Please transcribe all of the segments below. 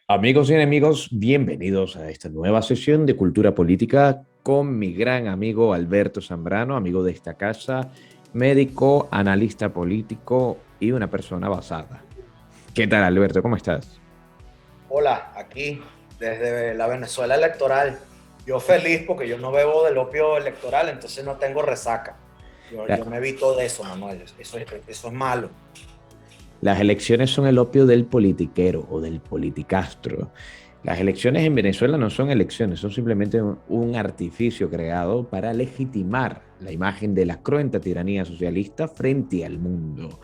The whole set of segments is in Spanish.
Amigos y enemigos, bienvenidos a esta nueva sesión de Cultura Política con mi gran amigo Alberto Zambrano, amigo de esta casa, médico, analista político y una persona basada. ¿Qué tal, Alberto? ¿Cómo estás? Hola, aquí desde la Venezuela electoral. Yo feliz porque yo no bebo del opio electoral, entonces no tengo resaca. Yo La- me evito de eso, Manuel. Eso es malo. Las elecciones son el opio del politiquero o del politicastro. Las elecciones en Venezuela no son elecciones, son simplemente un artificio creado para legitimar la imagen de la cruenta tiranía socialista frente al mundo.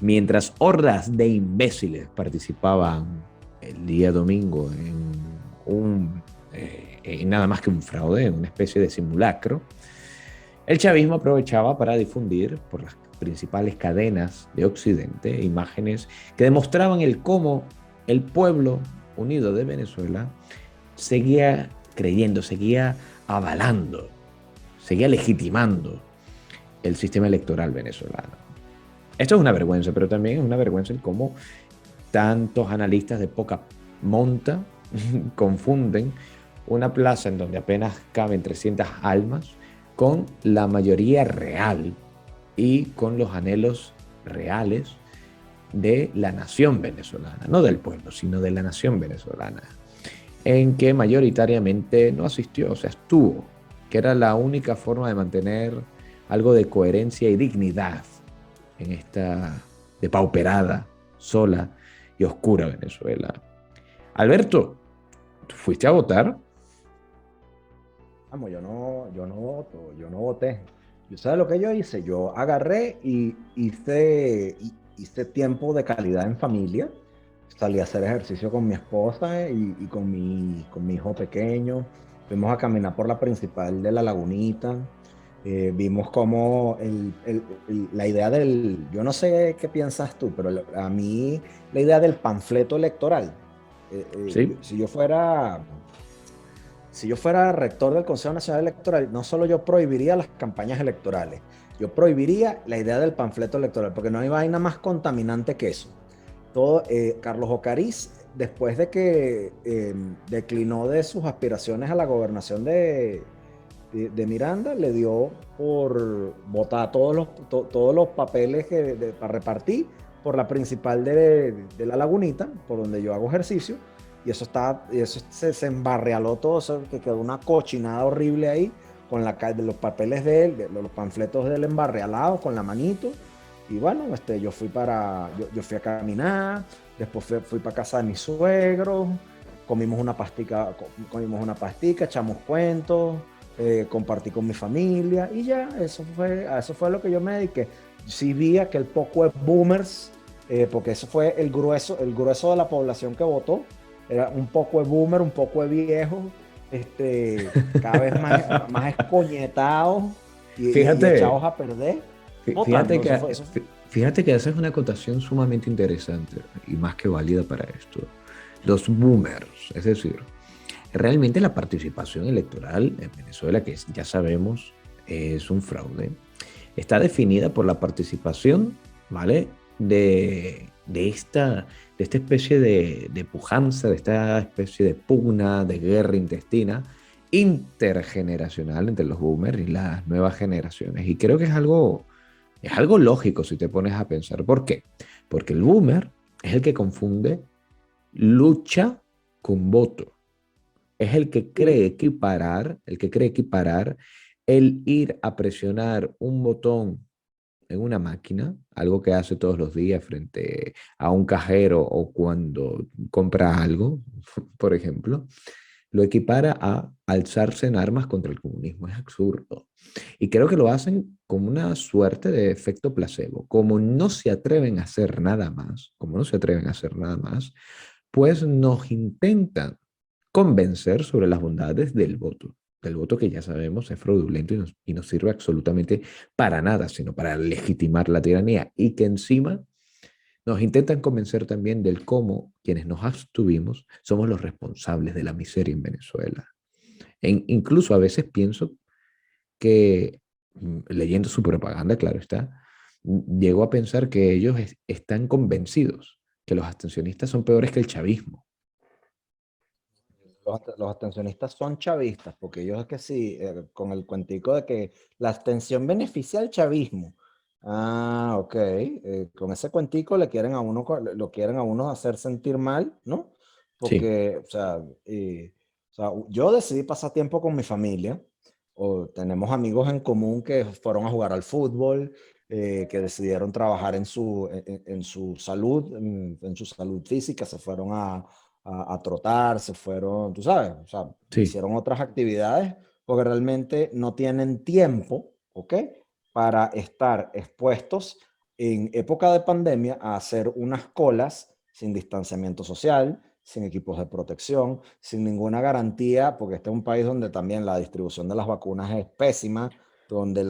Mientras hordas de imbéciles participaban el día domingo en nada más que un fraude, en una especie de simulacro, el chavismo aprovechaba para difundir por las principales cadenas de Occidente imágenes que demostraban el cómo el pueblo unido de Venezuela seguía creyendo, seguía avalando, seguía legitimando el sistema electoral venezolano. Esto es una vergüenza, pero también es una vergüenza el cómo tantos analistas de poca monta confunden una plaza en donde apenas caben 300 almas con la mayoría real y con los anhelos reales de la nación venezolana, no del pueblo, sino de la nación venezolana, en que mayoritariamente no asistió, o sea, estuvo, que era la única forma de mantener algo de coherencia y dignidad en esta depauperada, sola y oscura Venezuela. Alberto, ¿tú fuiste a votar? Vamos, yo no voto, yo no voté. ¿Yo sabes lo que yo hice? Yo agarré y hice tiempo de calidad en familia. Salí a hacer ejercicio con mi esposa y con mi hijo pequeño. Fuimos a caminar por la principal de La Lagunita. Vimos como la idea yo no sé qué piensas tú, pero a mí la idea del panfleto electoral, Sí. si yo fuera rector del Consejo Nacional Electoral, no solo yo prohibiría las campañas electorales, yo prohibiría la idea del panfleto electoral, porque no hay vaina más contaminante que eso. Carlos Ocariz, después de que declinó de sus aspiraciones a la gobernación de Miranda, le dio por votar todos los papeles para repartir por la principal de La Lagunita, por donde yo hago ejercicio, y eso se embarrealó todo, eso que quedó una cochinada horrible ahí, de los papeles de él, de los panfletos de él embarrealados con la manito. Y bueno, yo fui a caminar, después fui para casa de mis suegros, comimos una pastica, echamos cuentos, compartí con mi familia y ya, a eso fue lo que yo me dediqué. Sí vi que el poco de boomers, porque eso fue el grueso de la población que votó, era un poco de boomer, un poco de viejo, cada vez más escoñetados y Fíjate, echados a perder, fíjate votando. que, fíjate que esa es una acotación sumamente interesante y más que válida para esto. Los boomers, es decir, realmente la participación electoral en Venezuela, que ya sabemos es un fraude, está definida por la participación, ¿vale? De esta especie de pujanza, de esta especie de pugna, de guerra intestina intergeneracional entre los boomers y las nuevas generaciones. Y creo que es algo lógico si te pones a pensar. ¿Por qué? Porque el boomer es el que confunde lucha con voto. Es el que cree equiparar el ir a presionar un botón en una máquina, algo que hace todos los días frente a un cajero o cuando compra algo, por ejemplo, lo equipara a alzarse en armas contra el comunismo. Es absurdo. Y creo que lo hacen como una suerte de efecto placebo. Como no se atreven a hacer nada más, como no se atreven a hacer nada más, pues nos intentan convencer sobre las bondades del voto que ya sabemos es fraudulento y no sirve absolutamente para nada, sino para legitimar la tiranía y que encima nos intentan convencer también del cómo quienes nos abstuvimos somos los responsables de la miseria en Venezuela. Incluso a veces pienso que, leyendo su propaganda, claro está, llego a pensar que ellos están convencidos que los abstencionistas son peores que el chavismo. los abstencionistas son chavistas, porque ellos es que sí, con el cuentico de que la abstención beneficia al chavismo. Ah, ok. Con ese cuentico le quieren a uno, lo quieren a uno hacer sentir mal, ¿no? Sí, Porque, o sea, yo decidí pasar tiempo con mi familia, o tenemos amigos en común que fueron a jugar al fútbol, que decidieron trabajar en su salud, en su salud física, se fueron a trotar, se fueron, tú sabes, o sea, sí, hicieron otras actividades porque realmente no tienen tiempo, ¿ok? Para estar expuestos en época de pandemia a hacer unas colas sin distanciamiento social, sin equipos de protección, sin ninguna garantía, porque este es un país donde también la distribución de las vacunas es pésima, donde,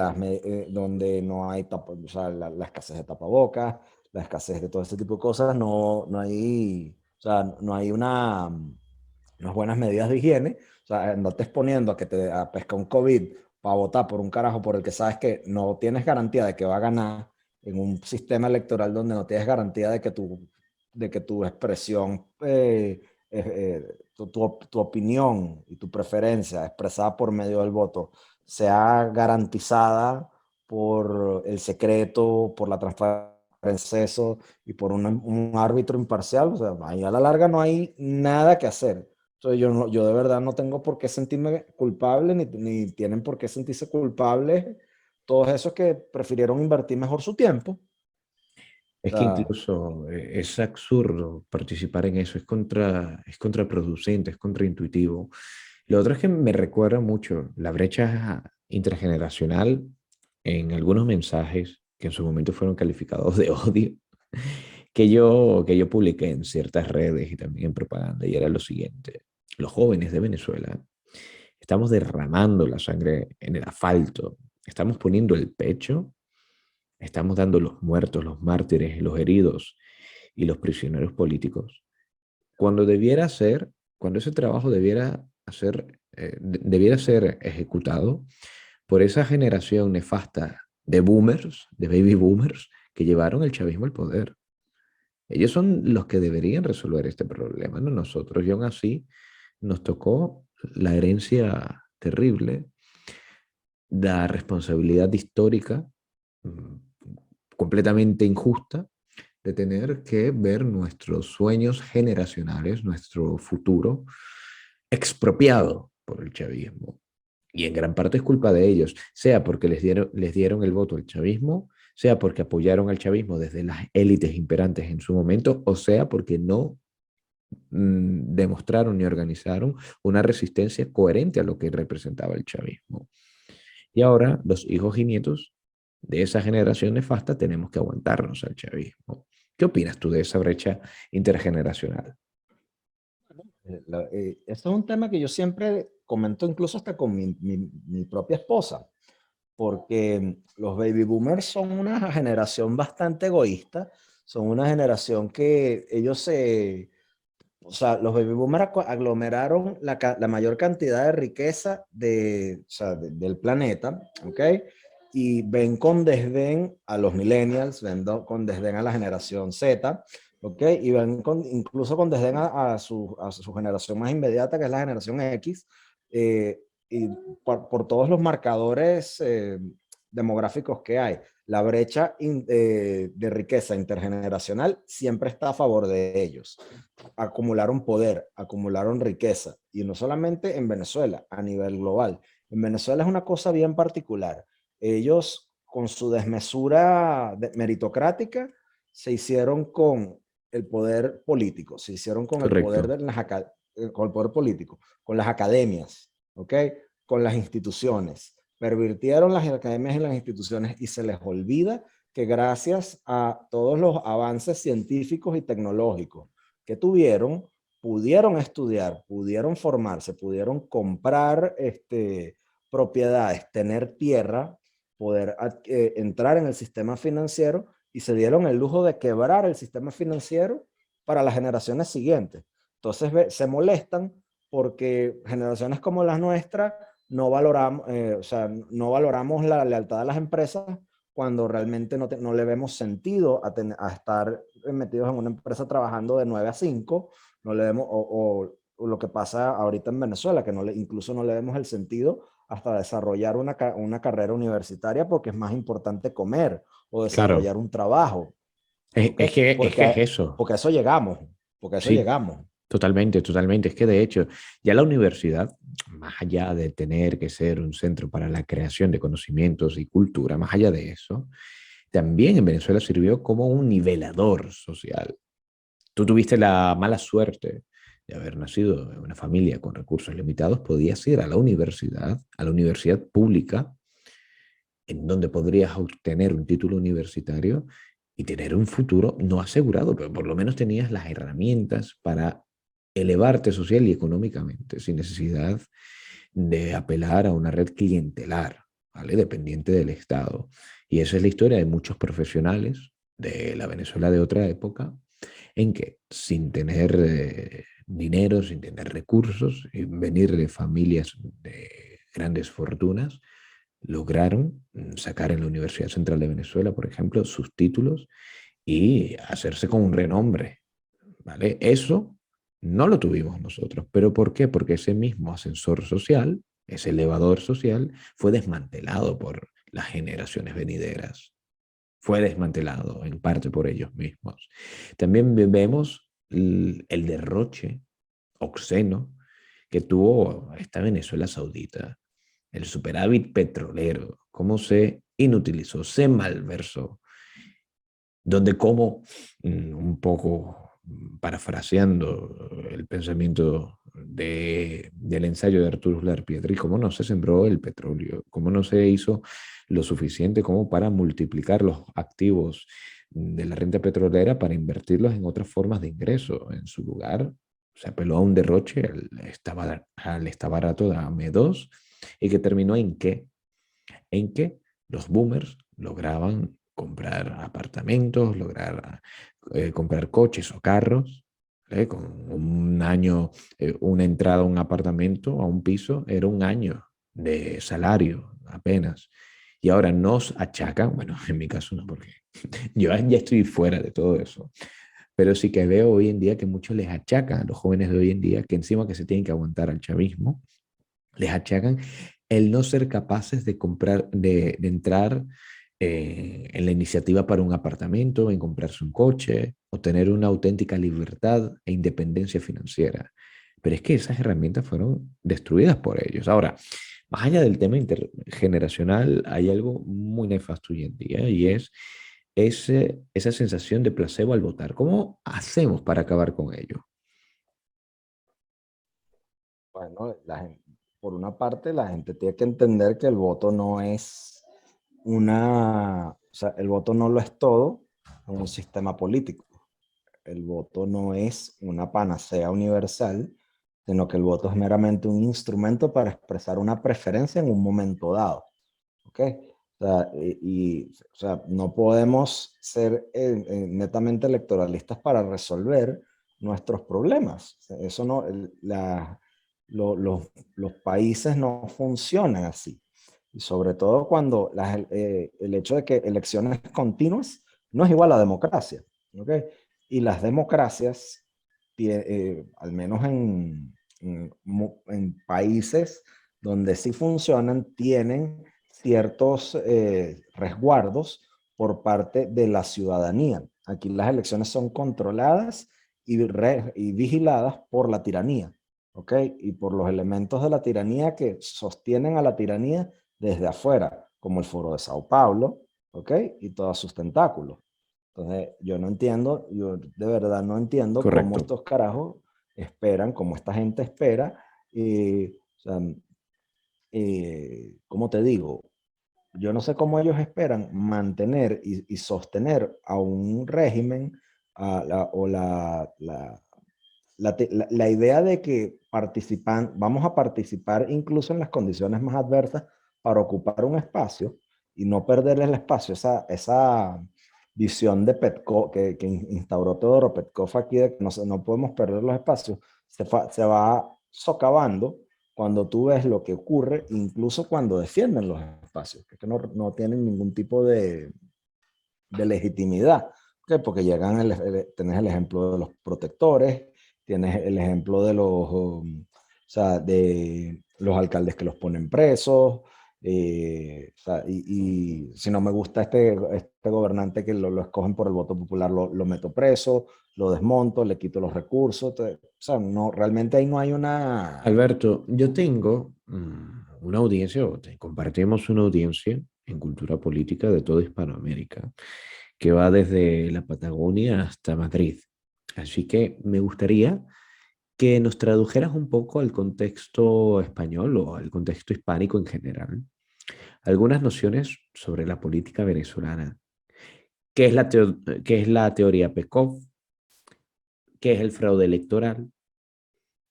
donde no hay o sea, la escasez de tapabocas, la escasez de todo este tipo de cosas, no hay, o sea, no hay unas buenas medidas de higiene. O sea, no te exponiendo a que te a pesca un COVID para votar por un carajo por el que sabes que no tienes garantía de que va a ganar en un sistema electoral donde no tienes garantía de que tu expresión, tu opinión y tu preferencia expresada por medio del voto sea garantizada por el secreto, por la transparencia eso, y por un árbitro imparcial. O sea, ahí a la larga no hay nada que hacer. Entonces yo, yo de verdad no tengo por qué sentirme culpable, ni tienen por qué sentirse culpables todos esos que prefirieron invertir mejor su tiempo. O es que sea, incluso es absurdo participar en eso, es contraproducente, es contraintuitivo. Lo otro es que me recuerda mucho la brecha intergeneracional en algunos mensajes que en su momento fueron calificados de odio, que yo publiqué en ciertas redes y también en propaganda, y era lo siguiente: los jóvenes de Venezuela estamos derramando la sangre en el asfalto, estamos poniendo el pecho, estamos dando los muertos, los mártires, los heridos y los prisioneros políticos, cuando debiera ser, cuando ese trabajo debiera ser ejecutado por esa generación nefasta de boomers, de baby boomers, que llevaron el chavismo al poder. Ellos son los que deberían resolver este problema, no nosotros. Y aún así nos tocó la herencia terrible, la responsabilidad histórica mm, completamente injusta de tener que ver nuestros sueños generacionales, nuestro futuro, expropiado por el chavismo. Y en gran parte es culpa de ellos, sea porque les dieron el voto al chavismo, sea porque apoyaron al chavismo desde las élites imperantes en su momento, o sea porque no demostraron ni organizaron una resistencia coherente a lo que representaba el chavismo. Y ahora los hijos y nietos de esa generación nefasta tenemos que aguantarnos al chavismo. ¿Qué opinas tú de esa brecha intergeneracional? este es un tema que yo siempre comento incluso hasta con mi propia esposa, porque los baby boomers son una generación bastante egoísta, son una generación que ellos o sea, los baby boomers aglomeraron la mayor cantidad de riqueza o sea, del planeta, ¿ok? Y ven con desdén a los millennials, ven con desdén a la generación Z, ¿ok? Y ven incluso con desdén a su generación más inmediata, que es la generación X, eh, y por todos los marcadores demográficos que hay. La brecha de riqueza intergeneracional siempre está a favor de ellos. Acumularon poder, acumularon riqueza, y no solamente en Venezuela, a nivel global. En Venezuela es una cosa bien particular. Ellos, con su desmesura meritocrática, se hicieron con el poder político, se hicieron con el poder Correcto. con el poder político, con las academias, ¿ok? Con las instituciones. Pervirtieron las academias y las instituciones, y se les olvida que gracias a todos los avances científicos y tecnológicos que tuvieron, pudieron estudiar, pudieron formarse, pudieron comprar propiedades, tener tierra, poder entrar en el sistema financiero, y se dieron el lujo de quebrar el sistema financiero para las generaciones siguientes. Entonces se molestan porque generaciones como las nuestras no valoramos, o sea, no valoramos la lealtad de las empresas cuando realmente no le vemos sentido a estar metidos en una empresa trabajando de 9 a 5, no le vemos, lo que pasa ahorita en Venezuela, que incluso no le vemos el sentido hasta desarrollar una carrera universitaria porque es más importante comer o Claro, desarrollar un trabajo. es, ¿Ok? es que, es que es Porque, eso. porque a eso llegamos, porque a eso Sí, llegamos. totalmente, totalmente. Es que de hecho, ya la universidad, más allá de tener que ser un centro para la creación de conocimientos y cultura, más allá de eso, también en Venezuela sirvió como un nivelador social. Tú tuviste la mala suerte de haber nacido en una familia con recursos limitados, podías ir a la universidad pública, en donde podrías obtener un título universitario y tener un futuro no asegurado, pero por lo menos tenías las herramientas para elevarte social y económicamente, sin necesidad de apelar a una red clientelar, ¿vale? Dependiente del Estado. Y esa es la historia de muchos profesionales de la Venezuela de otra época, en que sin tener dinero, sin tener recursos, y venir de familias de grandes fortunas, lograron sacar en la Universidad Central de Venezuela, por ejemplo, sus títulos y hacerse con un renombre, ¿vale? Eso no lo tuvimos nosotros. ¿Pero por qué? Porque ese mismo ascensor social, ese elevador social, fue desmantelado por las generaciones venideras. Fue desmantelado en parte por ellos mismos. También vemos el derroche obsceno que tuvo esta Venezuela Saudita, el superávit petrolero, cómo se inutilizó, se malversó, donde como un poco parafraseando el pensamiento del ensayo de Arturo Pietri, cómo no se sembró el petróleo, cómo no se hizo lo suficiente como para multiplicar los activos de la renta petrolera para invertirlos en otras formas de ingreso. En su lugar, se apeló a un derroche al estabarato de AME2 y que terminó en qué? En que los boomers lograban comprar apartamentos, lograr comprar coches o carros, con un año, una entrada a un apartamento, a un piso, era un año de salario apenas. Y ahora nos achacan, bueno, en mi caso no, porque yo ya estoy fuera de todo eso, pero sí que veo hoy en día que muchos les achacan a los jóvenes de hoy en día que encima que se tienen que aguantar al chavismo, les achacan el no ser capaces de comprar, de entrar en la iniciativa para un apartamento, en comprarse un coche o tener una auténtica libertad e independencia financiera. Pero es que esas herramientas fueron destruidas por ellos. Ahora, más allá del tema intergeneracional, hay algo muy nefasto hoy en día y es esa sensación de placebo al votar. ¿Cómo hacemos para acabar con ello? Bueno, por una parte, la gente tiene que entender que el voto no es o sea, el voto no lo es todo en un sistema político. El voto no es una panacea universal, sino que el voto es meramente un instrumento para expresar una preferencia en un momento dado. ¿Ok? O sea, o sea, no podemos ser netamente electoralistas para resolver nuestros problemas. O sea, eso no, los países no funcionan así. Y sobre todo cuando el hecho de que elecciones continuas no es igual a democracia. ¿Ok? Y las democracias, al menos en países donde sí funcionan, tienen ciertos resguardos por parte de la ciudadanía. Aquí las elecciones son controladas y vigiladas por la tiranía, ¿ok? Y por los elementos de la tiranía que sostienen a la tiranía desde afuera, como el Foro de Sao Paulo, ¿ok? Y todos sus tentáculos. Entonces, yo no entiendo, yo de verdad no entiendo cómo Correcto. estos carajos esperan, cómo esta gente espera, o sea, ¿cómo te digo? Yo no sé cómo ellos esperan mantener y sostener a un régimen o la idea de que vamos a participar incluso en las condiciones más adversas para ocupar un espacio y no perder el espacio, esa visión de Petkov que instauró Teodoro Petkov aquí de que no podemos perder los espacios, se va socavando cuando tú ves lo que ocurre, incluso cuando defienden los espacios, que no tienen ningún tipo de legitimidad. ¿Okay? Porque tenés el ejemplo de los protectores, tienes el ejemplo de o sea, de los alcaldes que los ponen presos, o sea, y si no me gusta este gobernante que lo escogen por el voto popular, lo meto preso, lo desmonto, le quito los recursos, o sea, no, realmente ahí no hay una... Alberto, yo tengo una audiencia, compartimos una audiencia en cultura política de toda Hispanoamérica, que va desde la Patagonia hasta Madrid. Así que me gustaría que nos tradujeras un poco al contexto español o al contexto hispánico en general, algunas nociones sobre la política venezolana. ¿Qué es la teoría Peskov? ¿Qué es el fraude electoral?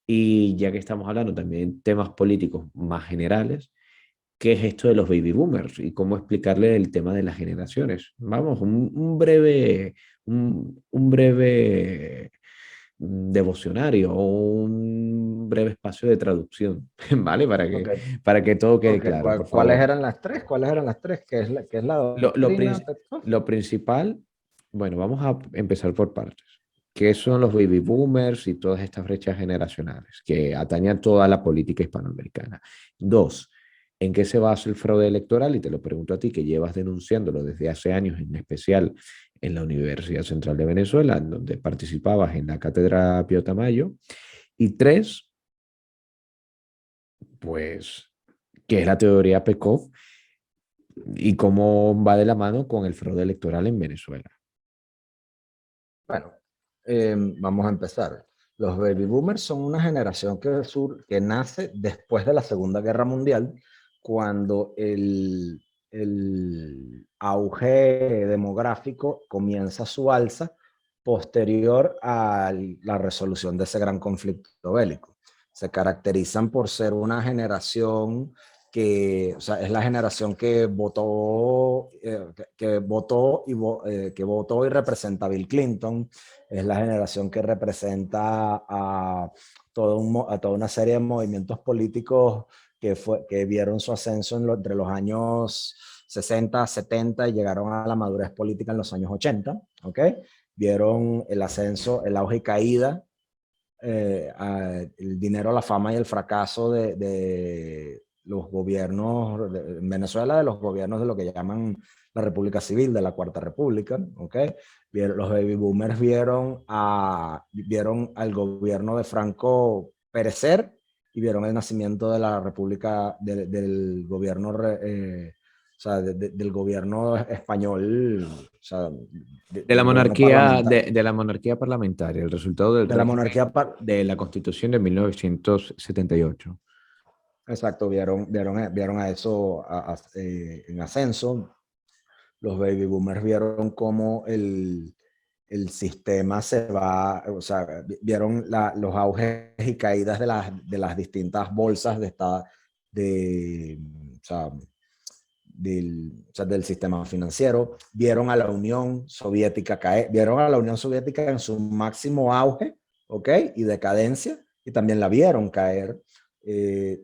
Y ya que estamos hablando también de temas políticos más generales, ¿qué es esto de los baby boomers y cómo explicarle el tema de las generaciones? Vamos, un breve devocionario o un breve espacio de traducción, ¿vale? Ok, Para que todo quede ok, claro, por ¿cuáles favor. eran las tres? ¿Cuáles eran las tres? ¿Qué es la Lo, lo, doctrina prin- Petkov? lo principal, bueno, vamos a empezar por partes. ¿Qué son los baby boomers y todas estas brechas generacionales que atañan toda la política hispanoamericana? Dos, ¿en qué se basa el fraude electoral? Y te lo pregunto a ti, que llevas denunciándolo desde hace años, en especial en la Universidad Central de Venezuela, en donde participabas en la cátedra Pío Tamayo. Y tres, pues, ¿qué es la teoría Pekov y cómo va de la mano con el fraude electoral en Venezuela? Bueno, vamos a empezar. Los baby boomers son una generación que nace después de la Segunda Guerra Mundial, cuando el auge demográfico comienza su alza posterior a la resolución de ese gran conflicto bélico. Se caracterizan por ser una generación que, o sea, es la generación que votó, que votó y representa a Bill Clinton, es la generación que representa a toda una serie de movimientos políticos que vieron su ascenso entre los años 60, 70 y llegaron a la madurez política en los años 80, ¿ok? Vieron el ascenso, el auge y caída, el dinero, la fama y el fracaso de los gobiernos en Venezuela, de los gobiernos de lo que llaman la República Civil, de la Cuarta República, ¿ok? Los baby boomers vieron al gobierno de Franco perecer y vieron el nacimiento de la República, del gobierno, o sea, del gobierno español, o sea, del gobierno parlamentario, De la monarquía parlamentaria, el resultado del de la régimen monarquía. de la Constitución de 1978. Exacto, vieron a eso en ascenso. Los baby boomers vieron cómo el sistema se va, o sea, vieron los auges y caídas de las distintas bolsas o sea, del sistema financiero, vieron a la Unión Soviética caer, vieron a la Unión Soviética en su máximo auge, ¿ok? Y decadencia, y también la vieron caer, eh,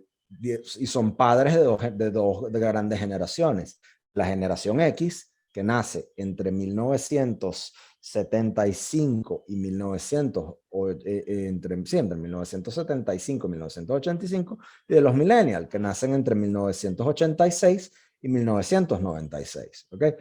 y son padres de dos grandes generaciones. La generación X, que nace entre 1975 y 1900, entre 1975 y 1985, y de los millennials, que nacen entre 1986 y 1996. ¿Okay?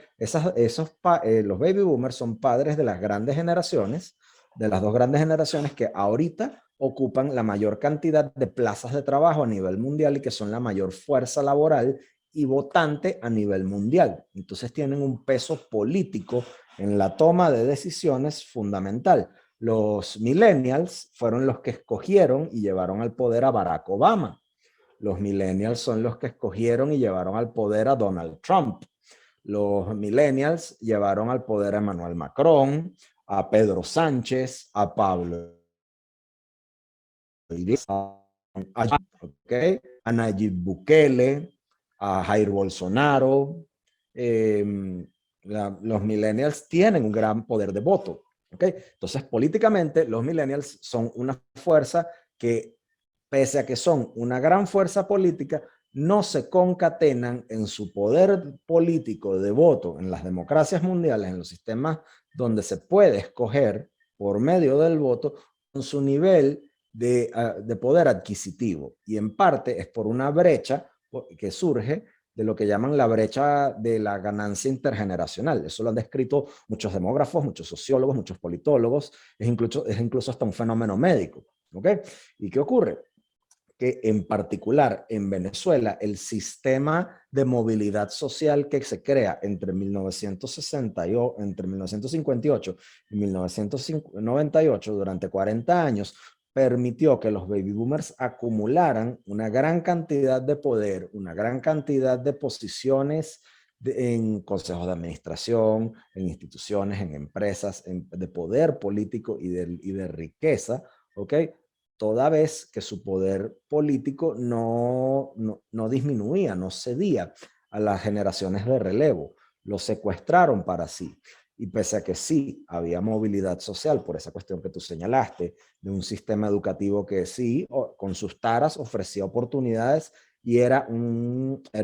Los baby boomers son padres de las grandes generaciones, de las dos grandes generaciones que ahorita ocupan la mayor cantidad de plazas de trabajo a nivel mundial y que son la mayor fuerza laboral y votante a nivel mundial. Entonces tienen un peso político en la toma de decisiones fundamental. Los millennials fueron los que escogieron y llevaron al poder a Barack Obama. Los millennials son los que escogieron y llevaron al poder a Donald Trump. Los millennials llevaron al poder a Emmanuel Macron, a Pedro Sánchez, a Pablo a Nayib Bukele, a Jair Bolsonaro. Los millennials tienen un gran poder de voto. ¿Okay? Entonces, políticamente, los millennials son una fuerza que, pese a que son una gran fuerza política, no se concatenan en su poder político de voto en las democracias mundiales, en los sistemas donde se puede escoger por medio del voto, su nivel de poder adquisitivo. Y en parte es por una brecha que surge de lo que llaman la brecha de la ganancia intergeneracional. Eso lo han descrito muchos demógrafos, muchos sociólogos, muchos politólogos, es incluso hasta un fenómeno médico. ¿Ok? ¿Y qué ocurre? Que en particular en Venezuela el sistema de movilidad social que se crea entre 1958 y 1998 durante 40 años permitió que los baby boomers acumularan una gran cantidad de poder, una gran cantidad de posiciones en consejos de administración, en instituciones, en empresas, de poder político y de riqueza, ¿ok? Toda vez que su poder político no disminuía, no cedía a las generaciones de relevo. Lo secuestraron para sí. Y pese a que sí había movilidad social, por esa cuestión que tú señalaste, de un sistema educativo que sí, con sus taras, ofrecía oportunidades y era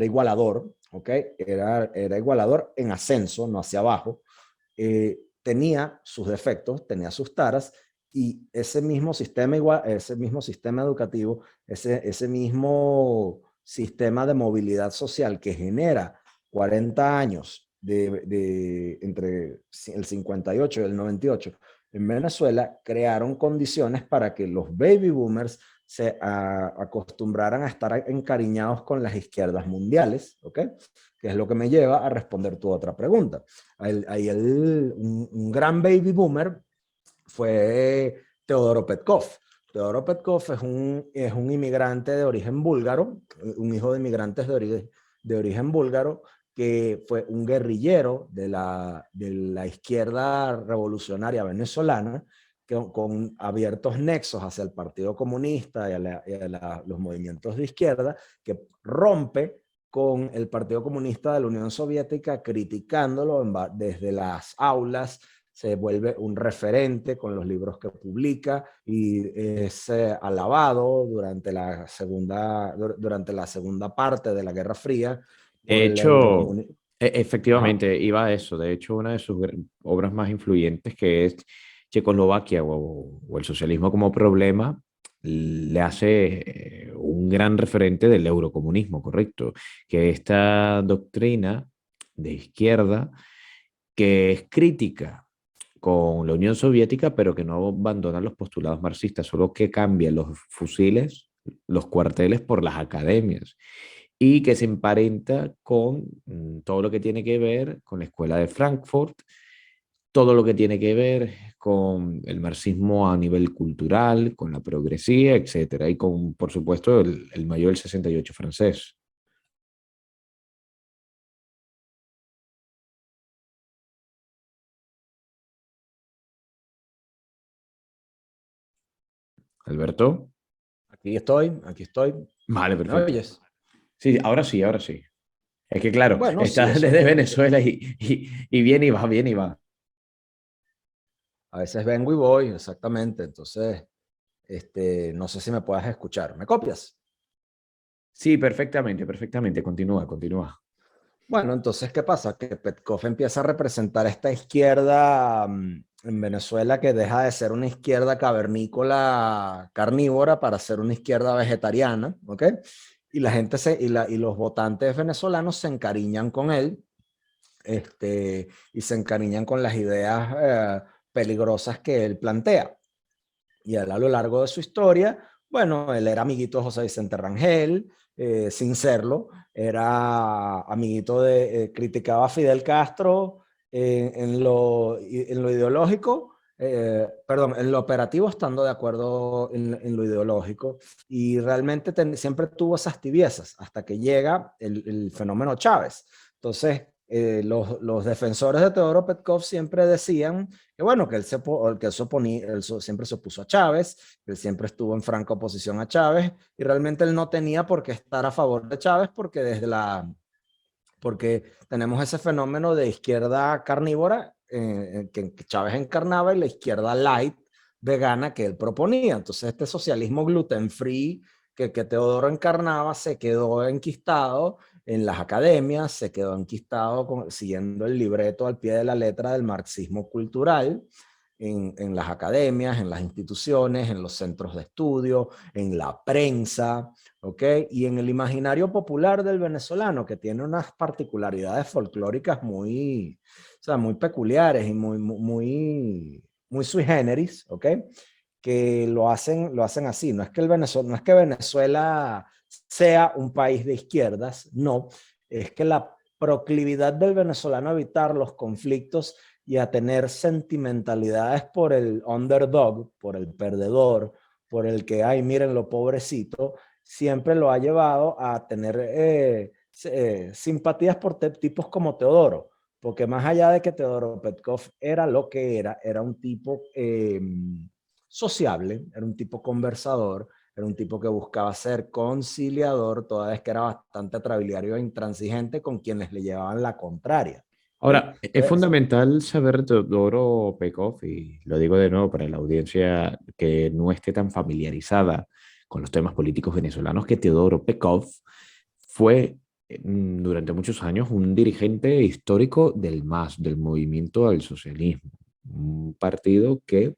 igualador, ¿ok? Era igualador en ascenso, no hacia abajo. Tenía sus defectos, tenía sus taras, y ese mismo sistema, ese mismo sistema educativo, ese mismo sistema de movilidad social que genera 40 años entre el 58 y el 98 en Venezuela, crearon condiciones para que los baby boomers se acostumbraran a estar encariñados con las izquierdas mundiales, ¿ok? Que es lo que me lleva a responder tu otra pregunta. Un gran baby boomer fue Teodoro Petkov. Teodoro Petkov es un inmigrante de origen búlgaro, un hijo de inmigrantes de origen búlgaro, que fue un guerrillero de la izquierda revolucionaria venezolana, con abiertos nexos hacia el Partido Comunista y a los movimientos de izquierda, que rompe con el Partido Comunista de la Unión Soviética, criticándolo desde las aulas. Se vuelve un referente con los libros que publica y es alabado durante la segunda parte de la Guerra Fría por De el hecho, eurocomunismo. efectivamente, iba a eso. De hecho, una de sus obras más influyentes, que es Checoslovaquia o el socialismo como problema, le hace un gran referente del eurocomunismo, correcto. Que esta doctrina de izquierda que es crítica con la Unión Soviética, pero que no abandona los postulados marxistas, solo que cambia los fusiles, los cuarteles por las academias y que se emparenta con todo lo que tiene que ver con la escuela de Frankfurt, todo lo que tiene que ver con el marxismo a nivel cultural, con la progresía, etcétera, y con, por supuesto, el mayo del 68 francés. Alberto. Aquí estoy, aquí estoy. Vale, ¿Me perfecto. oyes? Sí, ahora sí, ahora sí. Es que claro, Bueno, sí, está eso desde es. Venezuela y viene y va, viene y va. A veces vengo y voy, exactamente. Entonces, no sé si me puedas escuchar. ¿Me copias? Sí, perfectamente, perfectamente. Continúa, continúa. Bueno, entonces, ¿qué pasa? Que Petkov empieza a representar esta izquierda en Venezuela, que deja de ser una izquierda cavernícola carnívora para ser una izquierda vegetariana, ¿ok? Y la gente y los votantes venezolanos se encariñan con él, y se encariñan con las ideas peligrosas que él plantea. Y él, a lo largo de su historia, bueno, él era amiguito de José Vicente Rangel, sin serlo, era amiguito criticaba a Fidel Castro en lo ideológico, perdón, en lo operativo estando de acuerdo en lo ideológico, y realmente siempre tuvo esas tibiezas hasta que llega el fenómeno Chávez. Entonces, los defensores de Teodoro Petkov siempre decían que bueno, él siempre se opuso a Chávez, que él siempre estuvo en franca oposición a Chávez, y realmente él no tenía por qué estar a favor de Chávez, porque tenemos ese fenómeno de izquierda carnívora que Chávez encarnaba, y la izquierda light vegana que él proponía. Entonces este socialismo gluten free que Teodoro encarnaba se quedó enquistado en las academias, se quedó enquistado siguiendo el libreto al pie de la letra del marxismo cultural, en las academias, en las instituciones, en los centros de estudio, en la prensa, ¿ok? Y en el imaginario popular del venezolano, que tiene unas particularidades folclóricas muy, o sea, muy peculiares y muy sui generis, ¿ok? Que lo hacen así. No es que no es que Venezuela sea un país de izquierdas, no, es que la proclividad del venezolano a evitar los conflictos y a tener sentimentalidades por el underdog, por el perdedor, por el que, ay, miren lo pobrecito, siempre lo ha llevado a tener simpatías por tipos como Teodoro, porque más allá de que Teodoro Petkov era lo que era un tipo sociable, era un tipo conversador, era un tipo que buscaba ser conciliador, toda vez que era bastante atrabiliario e intransigente con quienes le llevaban la contraria. ¿Okay? Ahora, es Entonces, fundamental saber Teodoro Pekov, y lo digo de nuevo para la audiencia que no esté tan familiarizada con los temas políticos venezolanos, que Teodoro Pekov fue durante muchos años un dirigente histórico del MAS, del Movimiento al Socialismo, un partido que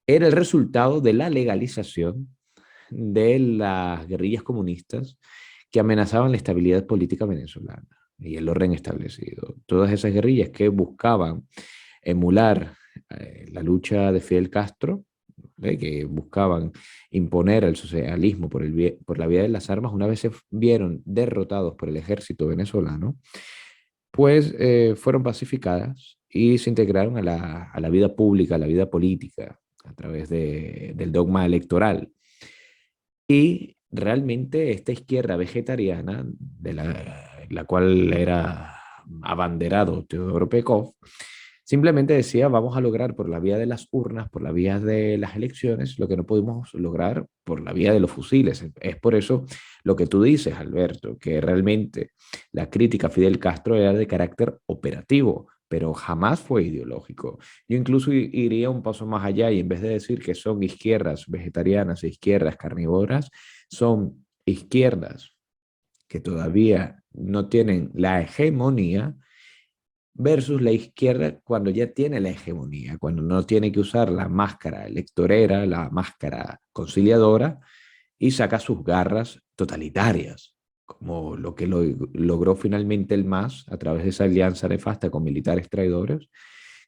era el resultado de la legalización de las guerrillas comunistas que amenazaban la estabilidad política venezolana y el orden establecido. Todas esas guerrillas que buscaban emular la lucha de Fidel Castro, que buscaban imponer el socialismo por la vía de las armas, una vez se vieron derrotados por el ejército venezolano, pues fueron pacificadas y se integraron a la vida pública, a la vida política, a través del dogma electoral. Y realmente esta izquierda vegetariana, la cual era abanderado Teodoro Pekov, simplemente decía, vamos a lograr por la vía de las urnas, por la vía de las elecciones, lo que no pudimos lograr por la vía de los fusiles. Es por eso lo que tú dices, Alberto, que realmente la crítica a Fidel Castro era de carácter operativo, pero jamás fue ideológico. Yo incluso iría un paso más allá y en vez de decir que son izquierdas vegetarianas e izquierdas carnívoras, son izquierdas que todavía no tienen la hegemonía versus la izquierda cuando ya tiene la hegemonía, cuando no tiene que usar la máscara electorera, la máscara conciliadora y saca sus garras totalitarias, como lo que logró finalmente el MAS a través de esa alianza nefasta con militares traidores,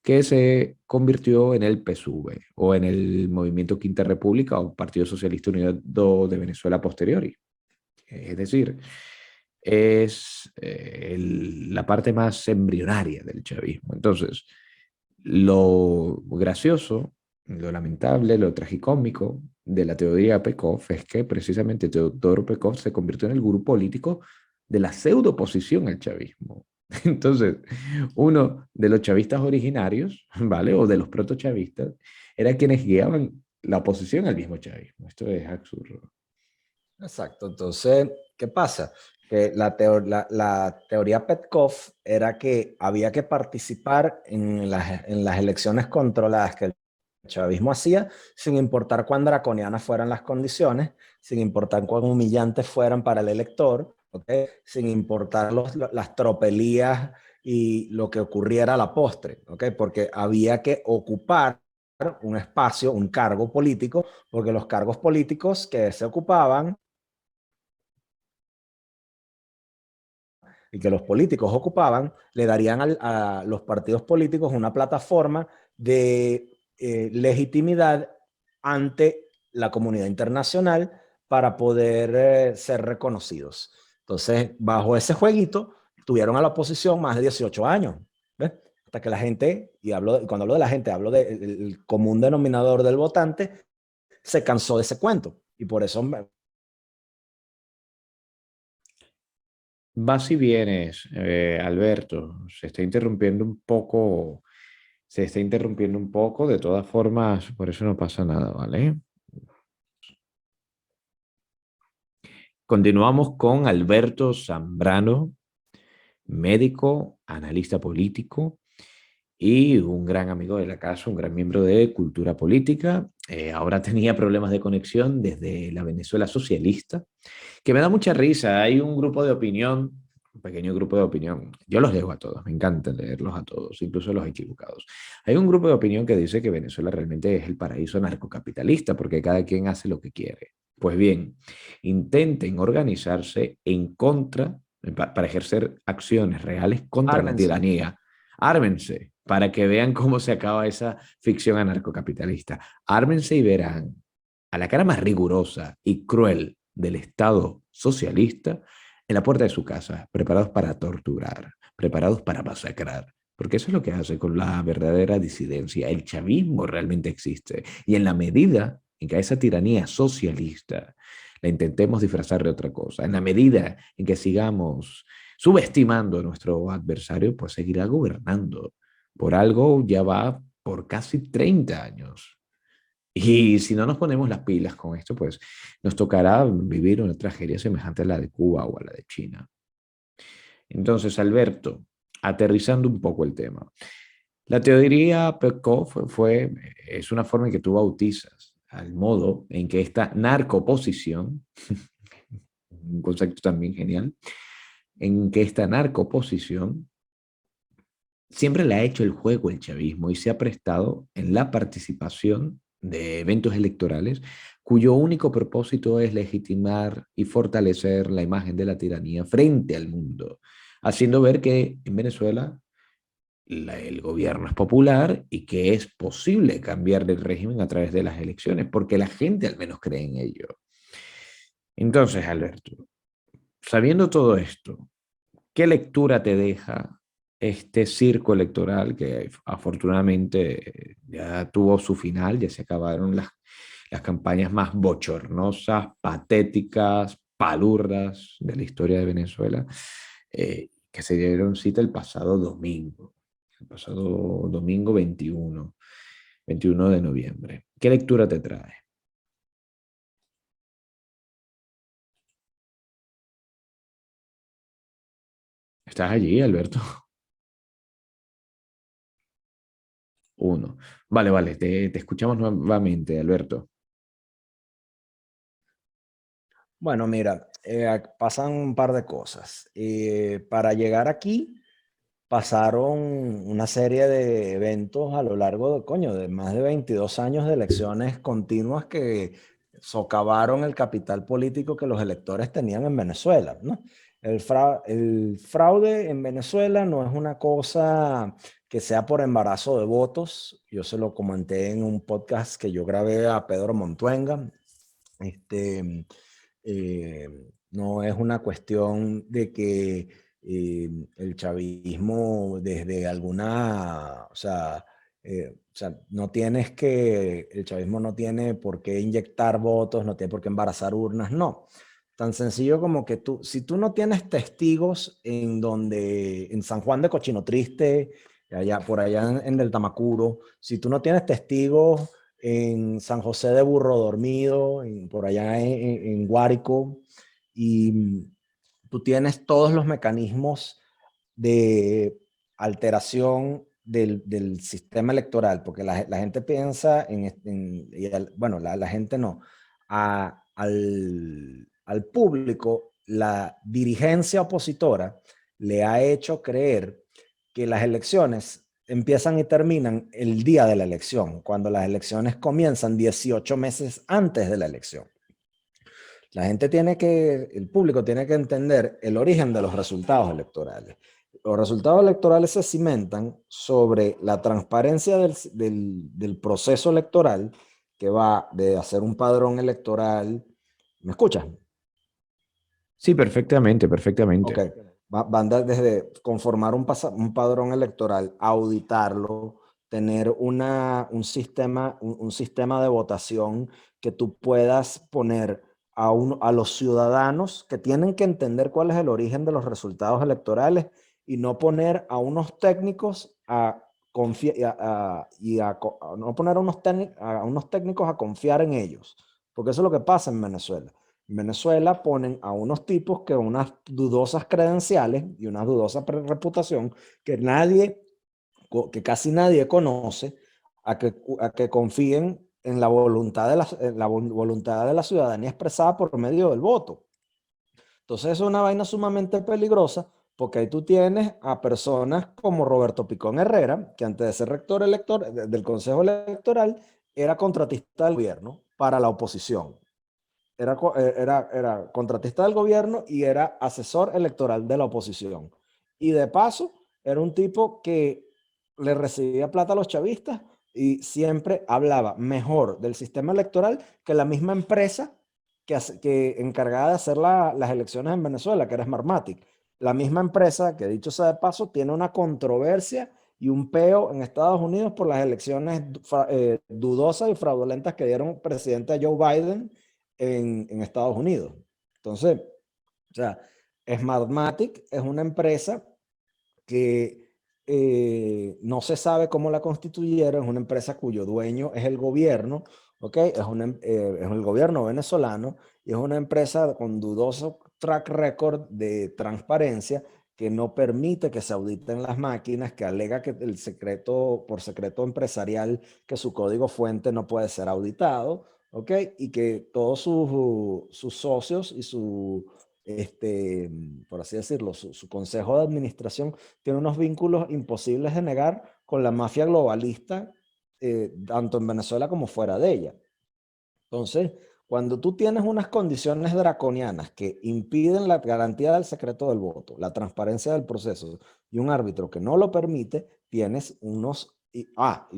que se convirtió en el PSUV o en el Movimiento Quinta República o Partido Socialista Unido de Venezuela posteriori. Es decir, es la parte más embrionaria del chavismo. Entonces, lo gracioso, lo lamentable, lo tragicómico de la teoría Pekov es que precisamente Teodoro Pekov se convirtió en el gurú político de la pseudo oposición al chavismo. Entonces, uno de los chavistas originarios, ¿vale? O de los protochavistas, era quienes guiaban la oposición al mismo chavismo. Esto es absurdo. exacto. Entonces, ¿qué pasa? Que la teoría Petkov era que había que participar en las elecciones controladas que el chavismo hacía, sin importar cuán draconianas fueran las condiciones, sin importar cuán humillantes fueran para el elector, ¿okay? Sin importar las tropelías y lo que ocurriera a la postre, ¿okay? Porque había que ocupar un espacio, un cargo político, porque los cargos políticos que se ocupaban y que los políticos ocupaban, le darían a los partidos políticos una plataforma de legitimidad ante la comunidad internacional para poder ser reconocidos. Entonces, bajo ese jueguito, tuvieron a la oposición más de 18 años. ¿Ves? Hasta que la gente, cuando hablo de la gente, hablo del común denominador del votante, se cansó de ese cuento. Y por eso Vas y vienes, Alberto. Se está interrumpiendo un poco, de todas formas, por eso no pasa nada, ¿vale? Continuamos con Alberto Zambrano, médico, analista político y un gran amigo de la casa, un gran miembro de Cultura Política. Ahora tenía problemas de conexión desde la Venezuela socialista, que me da mucha risa. Hay un grupo de opinión, un pequeño grupo de opinión. Yo los leo a todos, me encanta leerlos a todos, incluso los equivocados. Hay un grupo de opinión que dice que Venezuela realmente es el paraíso narcocapitalista porque cada quien hace lo que quiere. Pues bien, intenten organizarse en contra, para ejercer acciones reales contra la Ármense. tiranía. Ármense para que vean cómo se acaba esa ficción anarcocapitalista. Ármense y verán a la cara más rigurosa y cruel del Estado socialista en la puerta de su casa, preparados para torturar, preparados para masacrar. Porque eso es lo que hace con la verdadera disidencia. El chavismo realmente existe. Y en la medida en que a esa tiranía socialista la intentemos disfrazar de otra cosa, en la medida en que sigamos subestimando a nuestro adversario, pues seguirá gobernando. Por algo ya va por casi 30 años. Y si no nos ponemos las pilas con esto, pues nos tocará vivir una tragedia semejante a la de Cuba o a la de China. Entonces, Alberto, aterrizando un poco el tema, la teoría Petkov es una forma en que tú bautizas al modo en que esta narcoposición, un concepto también genial, en que esta narcoposición siempre le ha hecho el juego el chavismo y se ha prestado en la participación de eventos electorales cuyo único propósito es legitimar y fortalecer la imagen de la tiranía frente al mundo, haciendo ver que en Venezuela el gobierno es popular y que es posible cambiar el régimen a través de las elecciones, porque la gente al menos cree en ello. Entonces, Alberto, sabiendo todo esto, ¿qué lectura te deja este circo electoral que afortunadamente ya tuvo su final, ya se acabaron las campañas más bochornosas, patéticas, palurdas de la historia de Venezuela, que se dieron cita el pasado domingo 21 de noviembre? ¿Qué lectura te trae? ¿Estás allí, Alberto? Uno. Vale, vale, te escuchamos nuevamente, Alberto. Bueno, mira, pasan un par de cosas. Para llegar aquí, pasaron una serie de eventos a lo largo de, coño, de más de 22 años de elecciones continuas que socavaron el capital político que los electores tenían en Venezuela, ¿no? El fraude en Venezuela no es una cosa que sea por embarazo de votos. Yo se lo comenté en un podcast que yo grabé a Pedro Montuenga. Este, eh, no es una cuestión de que el chavismo desde alguna, o sea, no tienes que, el chavismo no tiene por qué inyectar votos, no tiene por qué embarazar urnas, no. Tan sencillo como que tú, si tú no tienes testigos en donde, en San Juan de Cochino Triste, allá, por allá en el Tamacuro, si tú no tienes testigos en San José de Burro Dormido, por allá en Guárico, y tú tienes todos los mecanismos de alteración del sistema electoral, porque la gente piensa bueno, la gente no, al público, la dirigencia opositora le ha hecho creer que las elecciones empiezan y terminan el día de la elección, cuando las elecciones comienzan 18 meses antes de la elección. El público tiene que entender el origen de los resultados electorales. Los resultados electorales se cimentan sobre la transparencia del proceso electoral, que va de hacer un padrón electoral. ¿Me escuchas? Sí, perfectamente, Ok. perfectamente. Van desde conformar un padrón electoral, auditarlo, tener un sistema de votación que tú puedas poner a los ciudadanos que tienen que entender cuál es el origen de los resultados electorales y no poner a unos técnicos a confiar no poner a unos técnicos a confiar en ellos, porque eso es lo que pasa en Venezuela. En Venezuela ponen a unos tipos que unas dudosas credenciales y una dudosa reputación que casi nadie conoce, a que confíen en la voluntad voluntad de la ciudadanía expresada por medio del voto. Entonces es una vaina sumamente peligrosa Porque ahí tú tienes a personas como Roberto Picón Herrera, que antes de ser rector del Consejo Electoral, era contratista del gobierno para la oposición. Era contratista del gobierno y era asesor electoral de la oposición. Y de paso, era un tipo que le recibía plata a los chavistas y siempre hablaba mejor del sistema electoral que la misma empresa que encargada de hacer las elecciones en Venezuela, que era Smartmatic. La misma empresa que, dicho sea de paso, tiene una controversia y un peo en Estados Unidos por las elecciones dudosas y fraudulentas que dieron presidente a Joe Biden en Estados Unidos. Entonces, o sea, Smartmatic es una empresa que no se sabe cómo la constituyeron, es una empresa cuyo dueño es el gobierno, ¿ok? Es el gobierno venezolano y es una empresa con dudoso track record de transparencia que no permite que se auditen las máquinas, que alega que el secreto, por secreto empresarial, que su código fuente no puede ser auditado, ¿ok? Y que todos sus socios y por así decirlo, su consejo de administración tiene unos vínculos imposibles de negar con la mafia globalista, tanto en Venezuela como fuera de ella. Entonces, cuando tú tienes unas condiciones draconianas que impiden la garantía del secreto del voto, la transparencia del proceso y un árbitro que no lo permite, tienes y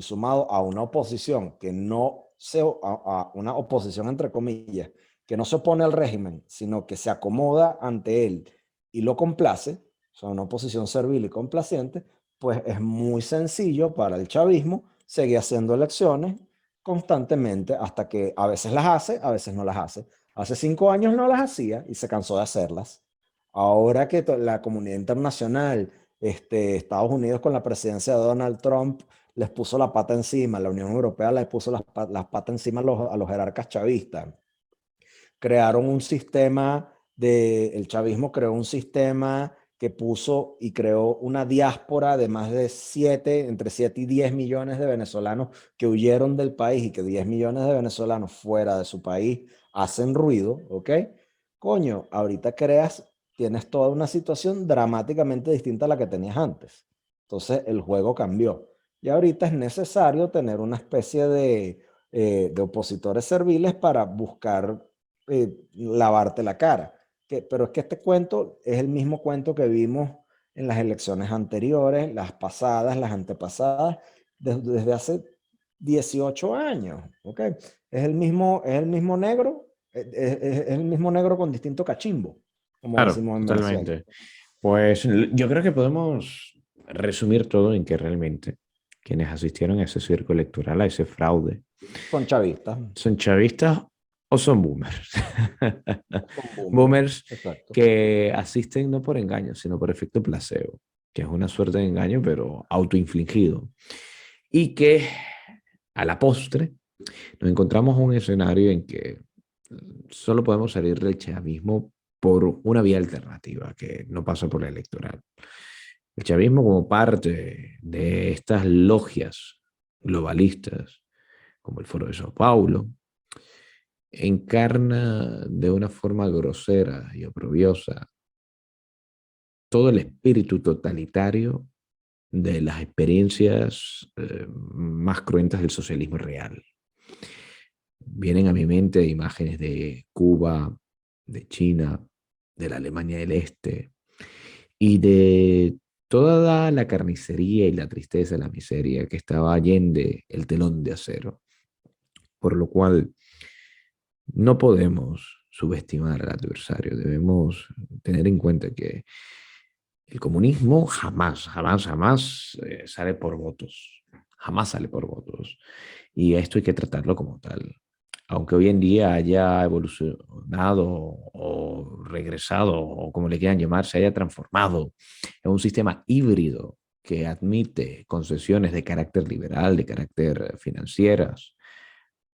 sumado a una oposición que no a una oposición entre comillas, que no se opone al régimen, sino que se acomoda ante él y lo complace, o sea, una oposición servil y complaciente, pues es muy sencillo para el chavismo seguir haciendo elecciones constantemente hasta que a veces las hace, a veces no las hace. Hace 5 años no las hacía y se cansó de hacerlas. Ahora que la comunidad internacional, Estados Unidos con la presidencia de Donald Trump les puso la pata encima, la Unión Europea les puso las patas encima a los jerarcas chavistas. Crearon un sistema el chavismo creó un sistema que puso y creó una diáspora de más de entre 7 y 10 millones de venezolanos que huyeron del país y que 10 millones de venezolanos fuera de su país hacen ruido, ¿ok? Coño, ahorita tienes toda una situación dramáticamente distinta a la que tenías antes. Entonces el juego cambió. Y ahorita es necesario tener una especie de opositores serviles para buscar lavarte la cara. Pero es que este cuento es el mismo cuento que vimos en las elecciones anteriores, las pasadas, las antepasadas, desde hace 18 años, ¿ok? Es el mismo negro, es el mismo negro con distinto cachimbo, como Claro, decimos en Venezuela. totalmente. Pues yo creo que podemos resumir todo en que realmente quienes asistieron a ese circo electoral, a ese fraude, Son chavistas, ¿son chavistas o son boomers? son boomers, Boomers exacto. que asisten no por engaño, sino por efecto placebo, que es una suerte de engaño, pero autoinfligido. Y que a la postre nos encontramos un escenario en que solo podemos salir del chavismo por una vía alternativa que no pasa por la electoral. El chavismo como parte de estas logias globalistas, como el Foro de Sao Paulo, encarna de una forma grosera y oprobiosa todo el espíritu totalitario de las experiencias más cruentas del socialismo real. Vienen a mi mente imágenes de Cuba, de China, de la Alemania del Este y de toda la carnicería y la tristeza, la miseria que estaba allende el telón de acero. Por lo cual no podemos subestimar al adversario, debemos tener en cuenta que el comunismo jamás sale por votos, jamás sale por votos. Y esto hay que tratarlo como tal. Aunque hoy en día haya evolucionado o regresado, o como le quieran llamar, se haya transformado en un sistema híbrido que admite concesiones de carácter liberal, de carácter financieras,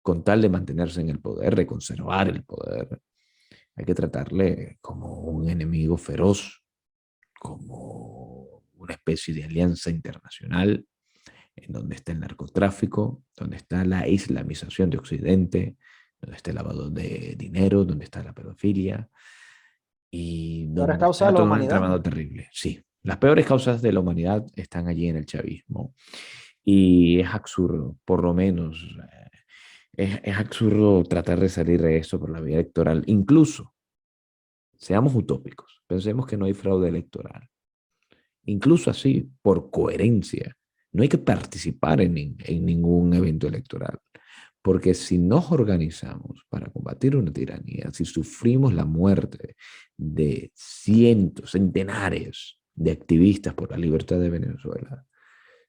con tal de mantenerse en el poder, de conservar el poder. Hay que tratarle como un enemigo feroz, como una especie de alianza internacional en donde está el narcotráfico, donde está la islamización de Occidente, donde está el lavado de dinero, donde está la pedofilia. y Peores donde causas de está la todo un humanidad. entramado terrible. Sí, las peores causas de la humanidad están allí en el chavismo. Y es absurdo, por lo menos, es absurdo tratar de salir de eso por la vía electoral. Incluso, seamos utópicos, pensemos que no hay fraude electoral. Incluso así, por coherencia, no hay que participar en ningún evento electoral. Porque si nos organizamos para combatir una tiranía, si sufrimos la muerte de cientos, centenares de activistas por la libertad de Venezuela,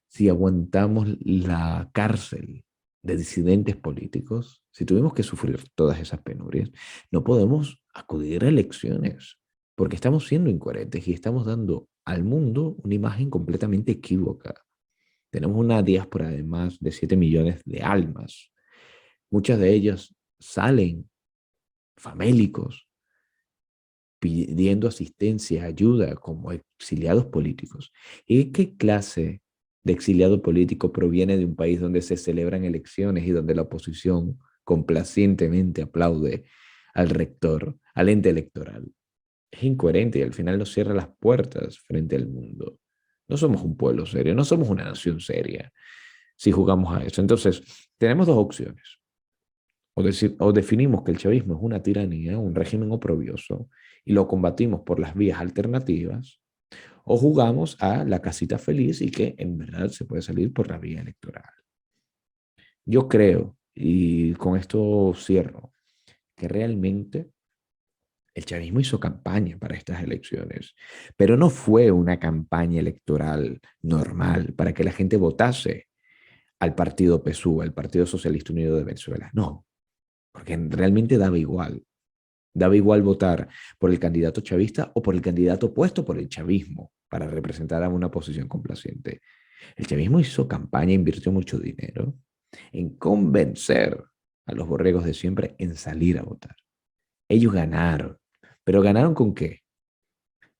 si aguantamos la cárcel de disidentes políticos, si tuvimos que sufrir todas esas penurias, no podemos acudir a elecciones porque estamos siendo incoherentes y estamos dando al mundo una imagen completamente equívoca. Tenemos una diáspora de más de 7 millones de almas. Muchas de ellas salen famélicos pidiendo asistencia, ayuda como exiliados políticos. ¿Y qué clase de exiliado político proviene de un país donde se celebran elecciones y donde la oposición complacientemente aplaude al rector, al ente electoral? Es incoherente y al final nos cierra las puertas frente al mundo. No somos un pueblo serio, no somos una nación seria si jugamos a eso. Entonces, tenemos dos opciones. O definimos que el chavismo es una tiranía, un régimen oprobioso, y lo combatimos por las vías alternativas, o jugamos a la casita feliz y que en verdad se puede salir por la vía electoral. Yo creo, y con esto cierro, que realmente el chavismo hizo campaña para estas elecciones, pero no fue una campaña electoral normal para que la gente votase al partido PSUV, al Partido Socialista Unido de Venezuela. No, porque realmente daba igual. Daba igual votar por el candidato chavista o por el candidato opuesto por el chavismo para representar a una posición complaciente. El chavismo hizo campaña, invirtió mucho dinero en convencer a los borregos de siempre en salir a votar. Ellos ganaron. ¿Pero ganaron con qué?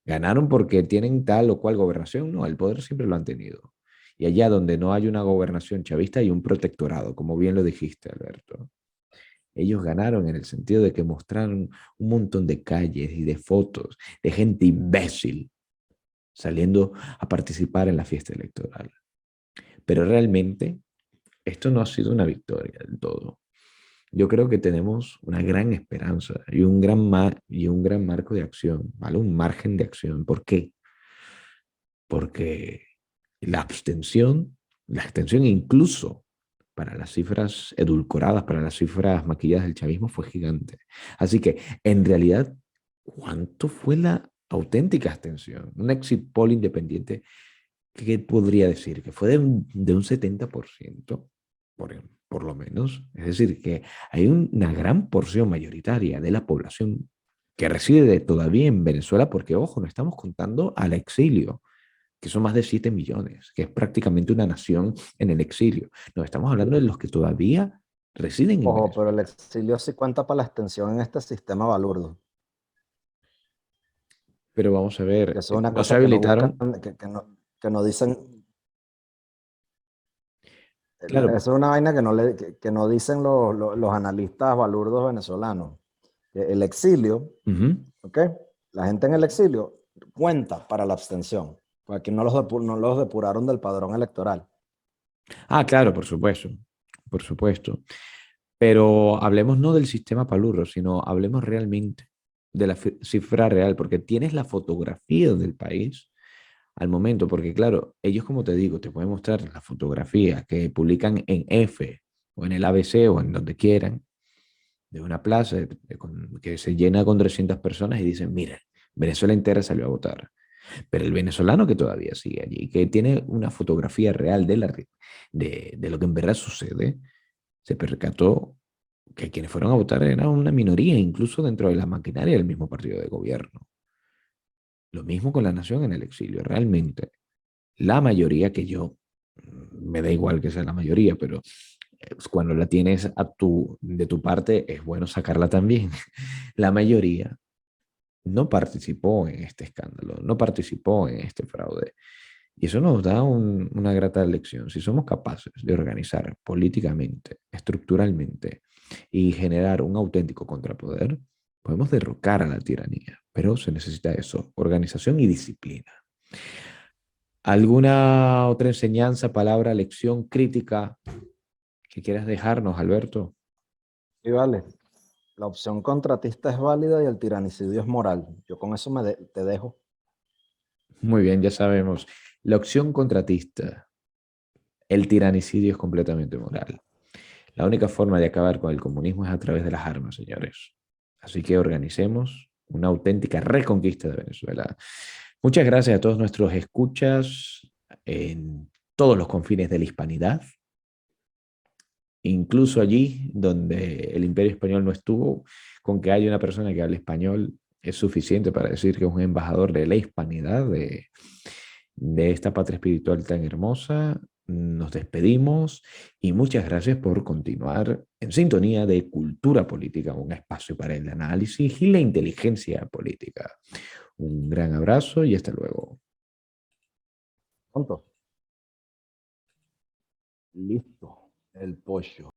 ¿Ganaron porque tienen tal o cual gobernación? No, el poder siempre lo han tenido. Y allá donde no hay una gobernación chavista hay un protectorado, como bien lo dijiste, Alberto. Ellos ganaron en el sentido de que mostraron un montón de calles y de fotos de gente imbécil saliendo a participar en la fiesta electoral. Pero realmente esto no ha sido una victoria del todo. Yo creo que tenemos una gran esperanza y un gran marco de acción, ¿vale? Un margen de acción. ¿Por qué? Porque la abstención incluso para las cifras edulcoradas, para las cifras maquilladas del chavismo fue gigante. Así que, en realidad, ¿cuánto fue la auténtica abstención? Un exit poll independiente, ¿qué podría decir? Que fue de un 70%, por lo menos. Es decir, que hay una gran porción mayoritaria de la población que reside todavía en Venezuela, porque, ojo, no estamos contando al exilio, que son más de 7 millones, que es prácticamente una nación en el exilio. No, estamos hablando de los que todavía residen en Ojo, pero el Venezuela. exilio sí cuenta para la extensión en este sistema balurdo, Pero vamos a que ver, eso es una no se cosa que no buscan, habilitaron, que no dicen, claro, eso es una vaina que no dicen los analistas balurdos venezolanos. Que el exilio, uh-huh. ¿ok? La gente en el exilio cuenta para la abstención, porque aquí no los depuraron del padrón electoral. Ah, claro, por supuesto, por supuesto. Pero hablemos no del sistema palurro, sino hablemos realmente de la cifra real, porque tienes la fotografía del país al momento, porque claro, ellos como te digo, te pueden mostrar la fotografía que publican en F o en el ABC o en donde quieran, de una plaza que se llena con 300 personas y dicen, mira, Venezuela entera salió a votar. Pero el venezolano que todavía sigue allí, que tiene una fotografía real de lo que en verdad sucede, se percató que quienes fueron a votar eran una minoría, incluso dentro de la maquinaria del mismo partido de gobierno. Lo mismo con la nación en el exilio. Realmente, la mayoría que yo, me da igual que sea la mayoría, pero cuando la tienes de tu parte, es bueno sacarla también. La mayoría no participó en este escándalo, no participó en este fraude. Y eso nos da una grata lección. Si somos capaces de organizar políticamente, estructuralmente y generar un auténtico contrapoder, podemos derrocar a la tiranía. pero se necesita eso, organización y disciplina. ¿Alguna otra enseñanza, palabra, lección, crítica que quieras dejarnos, Alberto? Y vale, la opción contratista es válida y el tiranicidio es moral. Yo con eso te dejo. Muy bien, ya sabemos. La opción contratista, el tiranicidio es completamente moral. La única forma de acabar con el comunismo es a través de las armas, señores. Así que organicemos una auténtica reconquista de Venezuela. Muchas gracias a todos nuestros escuchas en todos los confines de la hispanidad, incluso allí donde el Imperio Español no estuvo, con que haya una persona que hable español es suficiente para decir que es un embajador de la hispanidad, de esta patria espiritual tan hermosa. Nos despedimos y muchas gracias por continuar en sintonía de Cultura Política, un espacio para el análisis y la inteligencia política. Un gran abrazo y hasta luego. Pronto. Listo. El pollo.